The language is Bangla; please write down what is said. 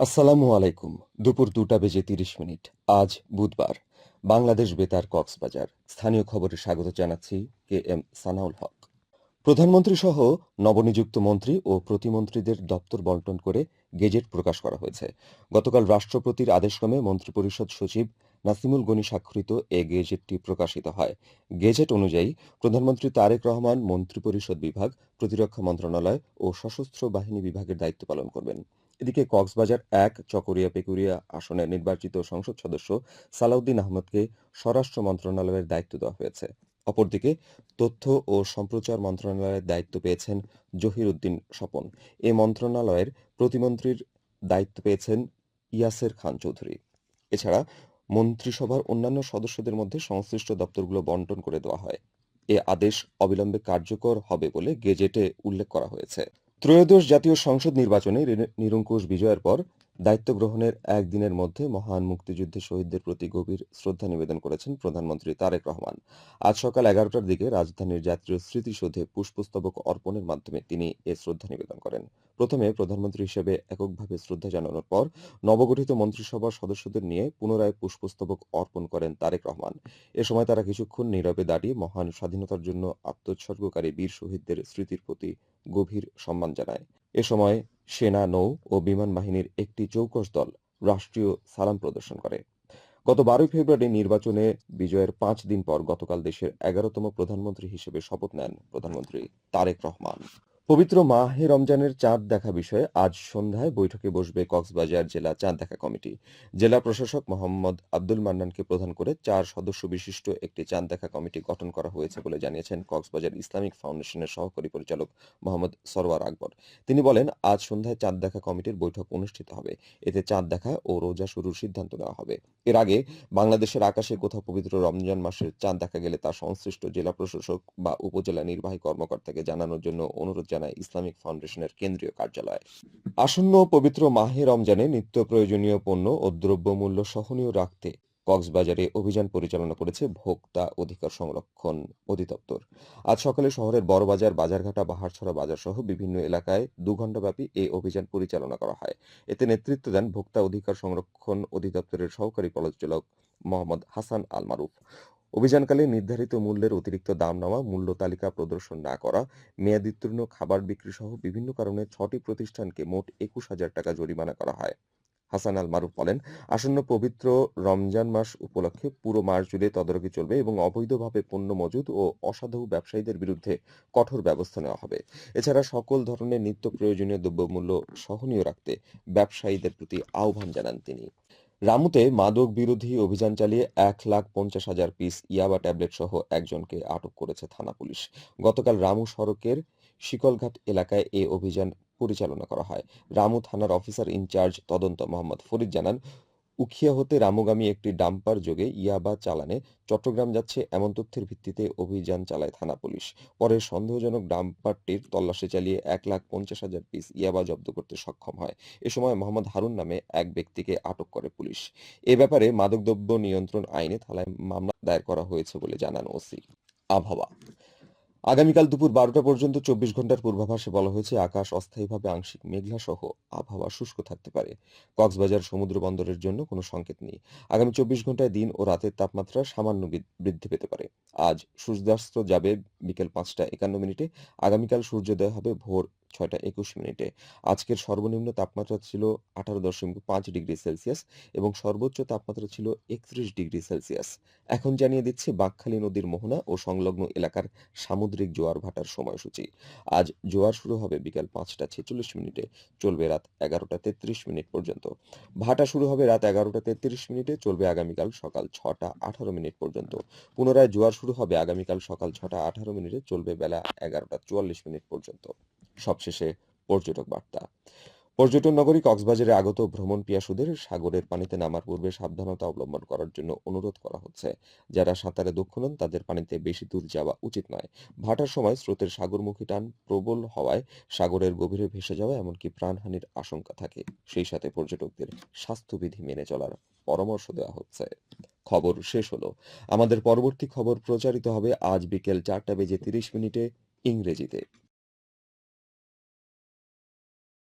আসসালামু আলাইকুম। দুপুর ২টা বেজে ৩০ মিনিট। আজ বুধবার। বাংলাদেশ বেতার কক্সবাজার। স্থানীয় খবরে স্বাগত জানাচ্ছি কে এম সানাউল হক। প্রধানমন্ত্রী সহ নবনিযুক্ত মন্ত্রী ও প্রতিমন্ত্রীদের দপ্তর বন্টন করে গেজেট প্রকাশ করা হয়েছে। গতকাল রাষ্ট্রপতির আদেশক্রমে মন্ত্রিপরিষদ সচিব নাসিমুল গনি স্বাক্ষরিত এ গেজেটটি প্রকাশিত হয়। গেজেট অনুযায়ী প্রধানমন্ত্রী তারেক রহমান মন্ত্রিপরিষদ বিভাগ, প্রতিরক্ষা মন্ত্রণালয় ও সশস্ত্র বাহিনী বিভাগের দায়িত্ব পালন করবেন। এদিকে কক্সবাজার ১ চকরিয়া-পেকুরিয়া আসনের নির্বাচিত সংসদ সদস্য সালাউদ্দিন আহমদকে স্বরাষ্ট্র মন্ত্রণালয়ের দায়িত্ব দেওয়া হয়েছে। অপরদিকে তথ্য ও সম্প্রচার মন্ত্রণালয়ের দায়িত্ব পেয়েছেন জহির উদ্দিন স্বপন। এ মন্ত্রণালয়ের প্রতিমন্ত্রীর দায়িত্ব পেয়েছেন ইয়াসের খান চৌধুরী। এছাড়া মন্ত্রিসভার অন্যান্য সদস্যদের মধ্যে সংশ্লিষ্ট দপ্তরগুলো বন্টন করে দেওয়া হয়। এ আদেশ অবিলম্বে কার্যকর হবে বলে গেজেটে উল্লেখ করা হয়েছে। ত্রয়োদশ জাতীয় সংসদ নির্বাচনে নিরঙ্কুশ বিজয়ের পর দায়িত্ব গ্রহণের একদিনের মধ্যে মহান মুক্তিযুদ্ধে শহীদদের প্রতি গভীর শ্রদ্ধা নিবেদন করেছেন প্রধানমন্ত্রী তারেক রহমান। আজ সকাল ১১টার দিকে রাজধানীর জাতীয় স্মৃতিসৌধে পুষ্পস্তবক অর্পণের মাধ্যমে তিনি এ শ্রদ্ধা নিবেদন করেন। প্রথমে প্রধানমন্ত্রী হিসেবে এককভাবে শ্রদ্ধা জানানোর পর নবগঠিত মন্ত্রিসভার সদস্যদের নিয়ে পুনরায় পুষ্পস্তবক অর্পণ করেন তারেক রহমান। এ সময় তারা কিছুক্ষণ নীরবে দাঁড়িয়ে মহান স্বাধীনতার জন্য আত্মোৎসর্গকারী বীর শহীদদের স্মৃতির প্রতি গভীর সম্মান জানায়। এ সময় সেনা, নৌ ও বিমান বাহিনীর একটি চৌকস দল রাষ্ট্রীয় সালাম প্রদর্শন করে। গত ১২ ফেব্রুয়ারি নির্বাচনে বিজয়ের ৫ দিন পর গতকাল দেশের ১১তম প্রধানমন্ত্রী হিসেবে শপথ নেন প্রধানমন্ত্রী তারেক রহমান। পবিত্র মাহে রমজানের চাঁদ দেখা বিষয়ে আজ সন্ধ্যায় বৈঠকে বসবে কক্সবাজার জেলা চাঁদ দেখা কমিটি। জেলা প্রশাসক মোহাম্মদ আব্দুল মান্নানকে প্রধান করে ৪ সদস্য বিশিষ্ট একটি চাঁদ দেখা কমিটি গঠন করা হয়েছে বলে জানিয়েছেন কক্সবাজার ইসলামিক ফাউন্ডেশনের সহকারী পরিচালক মোহাম্মদ সরওয়ার আকবর। তিনি বলেন, আজ সন্ধ্যায় চাঁদ দেখা কমিটির বৈঠক অনুষ্ঠিত হবে। এতে চাঁদ দেখা ও রোজা শুরুর সিদ্ধান্ত নেওয়া হবে। এর আগে বাংলাদেশের আকাশে কোথাও পবিত্র রমজান মাসের চাঁদ দেখা গেলে তা সংশ্লিষ্ট জেলা প্রশাসক বা উপজেলা নির্বাহী কর্মকর্তাকে জানানোর জন্য অনুরোধ জানায় ইসলামিক ফাউন্ডেশনের কেন্দ্রীয় কার্যালয়। আসন্ন পবিত্র মাহে রমজানে নিত্য প্রয়োজনীয় পণ্য ও দ্রব্যমূল্য সহনীয় রাখতে কক্সবাজারে অভিযান পরিচালনা করেছে ভোক্তা অধিকার সংরক্ষণ অধিদপ্তর। আজ সকালে শহরের বড়বাজার, বাজারঘাটা, বাহারছড়া বাজার সহ বিভিন্ন এলাকায় ২ ঘণ্টাব্যাপী এ অভিযান পরিচালনা করা হয়। এতে নেতৃত্ব দেন ভোক্তা অধিকার সংরক্ষণ অধিদপ্তরের সহকারী পরিচালক মোহাম্মদ হাসান আল মারুফ। অভিযানকালে নির্ধারিত মূল্যের অতিরিক্ত দাম নেওয়া, মূল্য তালিকা প্রদর্শন না করা, মেয়াদোত্তীর্ণ খাবার বিক্রি সহ বিভিন্ন কারণে ৬টি প্রতিষ্ঠানকে মোট ২১,০০০ টাকা জরিমানা করা হয়। হাসান আল মারুফ বলেন, আসন্ন পবিত্র রমজান মাস উপলক্ষে পুরো মাস জুড়ে তদারকি চলবে এবং অবৈধভাবে পণ্য মজুত ও অসাধু ব্যবসায়ীদের বিরুদ্ধে কঠোর ব্যবস্থা নেওয়া হবে। এছাড়া সকল ধরনের নিত্য প্রয়োজনীয় দ্রব্যমূল্য সহনীয় রাখতে ব্যবসায়ীদের প্রতি আহ্বান জানান তিনি। রামুতে মাদক বিরোধী অভিযান চালিয়ে ১,৫০,০০০ পিস ইয়াবা ট্যাবলেট সহ একজনকে আটক করেছে থানা পুলিশ। গতকাল রামু সড়কের শিকলঘাট এলাকায় এ অভিযান পরিচালনা করা হয়। রামু থানার অফিসার ইনচার্জ তদন্ত মোহাম্মদ ফরিদ জানান, উখিয়া হতে রামুগামী একটি ডাম্পার যোগে ইয়াবা চালানে চট্টগ্রাম যাচ্ছে এমন তথ্যের ভিত্তিতে অভিযান চালায় থানা পুলিশ। পরে সন্দেহজনক ডাম্পারটির তল্লাশি চালিয়ে ১,৫০,০০০ পিস ইয়াবা জব্দ করতে সক্ষম হয়। এ সময় মোহাম্মদ হারুন নামে এক ব্যক্তিকে আটক করে পুলিশ। এ ব্যাপারে মাদকদ্রব্য নিয়ন্ত্রণ আইনে থানায় মামলা দায়ের করা হয়েছে বলে জানান ওসি। আবহাওয়া। আগামীকাল দুপুর ১২টা পর্যন্ত ২৪ ঘন্টার পূর্বাভাসে বলা হয়েছে, আকাশ অস্থায়ীভাবে আংশিক মেঘলা সহ আবহাওয়া শুষ্ক থাকতে পারে। কক্সবাজার সমুদ্র বন্দরের জন্য কোনো সংকেত নেই। আগামী ২৪ ঘন্টায় দিন ও রাতের তাপমাত্রা সামান্য বৃদ্ধি পেতে পারে। আজ সূর্যাস্ত যাবে বিকেল ৫টা ৫১ মিনিটে। আগামীকাল সূর্যোদয় হবে ভোর ৬টা ২১ মিনিটে। আজকের সর্বনিম্ন তাপমাত্রা ছিল ১৮.৫ ডিগ্রি সেলসিয়াস এবং সর্বোচ্চ তাপমাত্রা ছিল ৩১ ডিগ্রি সেলসিয়াস। এখন জানিয়ে দিচ্ছে বাঁকখালী নদীর মোহনা ও সংলগ্ন এলাকার সামুদ্রিক জোয়ার ভাটার সময়সূচি। আজ জোয়ার শুরু হবে বিকেল ৫টা ৪৬ মিনিটে, চলবে রাত ১১টা ৩৩ মিনিট পর্যন্ত। ভাটা শুরু হবে রাত ১১টা ৩৩ মিনিটে, চলবে আগামীকাল সকাল ৬টা ১৮ মিনিট পর্যন্ত। পুনরায় জোয়ার শুরু হবে আগামীকাল সকাল ৬টা ১৮ মিনিটে, চলবে বেলা ১১টা ৪৪ মিনিট পর্যন্ত। সবশেষে পর্যটক বার্তা। পর্যটন নগরী কক্সবাজারে আগত ভ্রমণ পিয়াসুদের সাগরের পানিতে নামার পূর্বে সাবধানতা অবলম্বন করার জন্য অনুরোধ করা হচ্ছে। যারা সাঁতারে দক্ষ নন তাদের পানিতে বেশি দূর যাওয়া উচিত নয়। ভাটার সময় স্রোতের সাগরমুখী টান প্রবল হওয়ায় সাগরের গভীরে ভেসে যাওয়া এমনকি প্রাণহানির আশঙ্কা থাকে। সেই সাথে পর্যটকদের স্বাস্থ্যবিধি মেনে চলার পরামর্শ দেওয়া হচ্ছে। খবর শেষ হলো। আমাদের পরবর্তী খবর প্রচারিত হবে আজ বিকেল ৪টা বেজে ৩০ মিনিটে ইংরেজিতে।